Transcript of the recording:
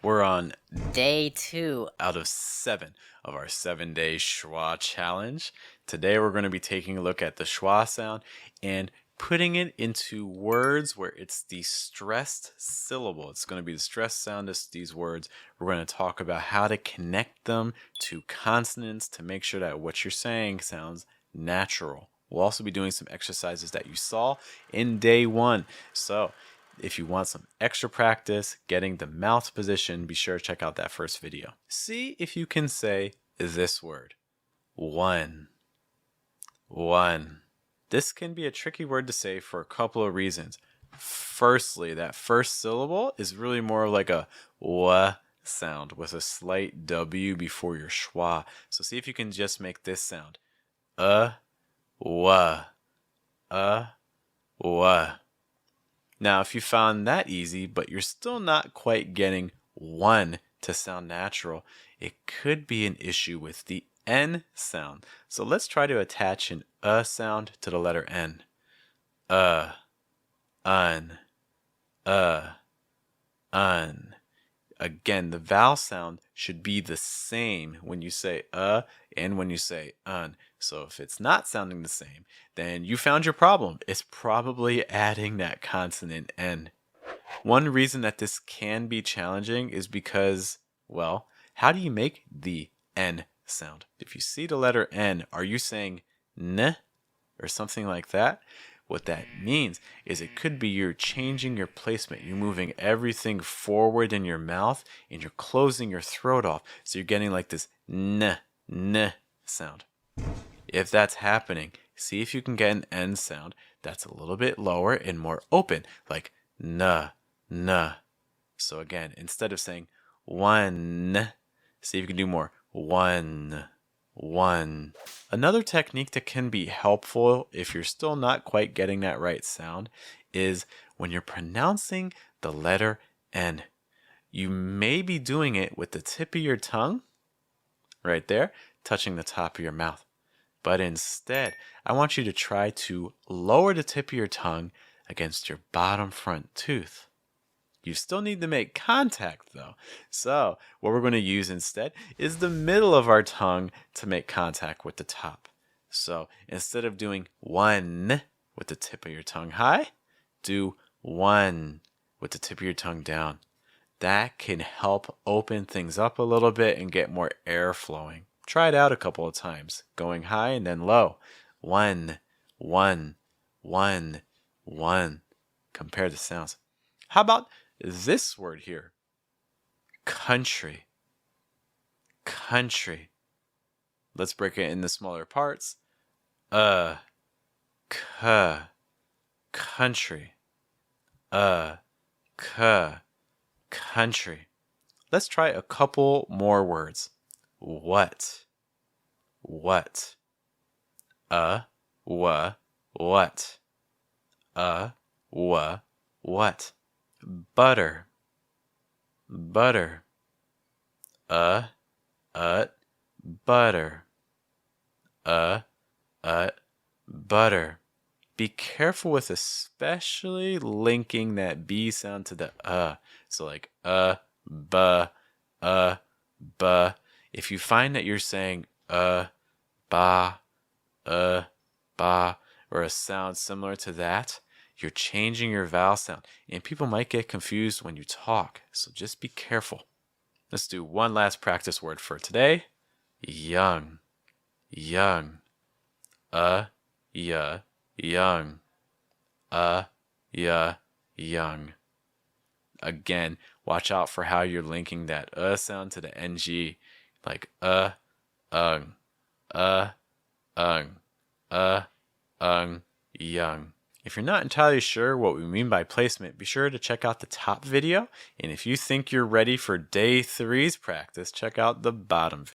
We're on Day 2. out of 7 of our 7-day Schwa challenge. Today we're going to be taking a look at the Schwa sound and putting it into words where it's the stressed syllable. It's going to be the stressed sound of these words. We're going to talk about how to connect them to consonants to make sure that what you're saying sounds natural. We'll also be doing some exercises that you saw in day 1. So if you want some extra practice getting the mouth position, be sure to check out that first video. See if you can say this word. One. One. This can be a tricky word to say for a couple of reasons. Firstly, that first syllable is really more like a w sound with a slight W before your schwa. So see if you can just make this sound. W. W. Now, if you found that easy, but you're still not quite getting one to sound natural, it could be an issue with the N sound. So let's try to attach an sound to the letter N. Un, un. Again, the vowel sound should be the same when you say and when you say un. So if it's not sounding the same, then you found your problem. It's probably adding that consonant N. One reason that this can be challenging is because, well, how do you make the N sound? If you see the letter N, are you saying N or something like that? What that means is it could be you're changing your placement. You're moving everything forward in your mouth and you're closing your throat off. So you're getting like this N sound. If that's happening, see if you can get an N sound that's a little bit lower and more open, like N. So again, instead of saying one, see if you can do more. One. Another technique that can be helpful if you're still not quite getting that right sound is when you're pronouncing the letter N. You may be doing it with the tip of your tongue, right there, touching the top of your mouth. But instead, I want you to try to lower the tip of your tongue against your bottom front tooth. You still need to make contact though. So what we're going to use instead is the middle of our tongue to make contact with the top. So instead of doing one with the tip of your tongue high, do one with the tip of your tongue down. That can help open things up a little bit and get more air flowing. Try it out a couple of times, going high and then low. One. Compare the sounds. How about this word here? Country. Let's break it into smaller parts. Country. Country. Let's try a couple more words. What? What? What? Butter. Butter. Butter. Butter. Be careful with especially linking that B sound to the So like buh. If you find that you're saying ba, or a sound similar to that, you're changing your vowel sound. And people might get confused when you talk. So just be careful. Let's do one last practice word for today. Young. Young. Young. Young. Again, watch out for how you're linking that sound to the NG. Like young. If you're not entirely sure what we mean by placement, be sure to check out the top video. And if you think you're ready for day 3's practice, check out the bottom video.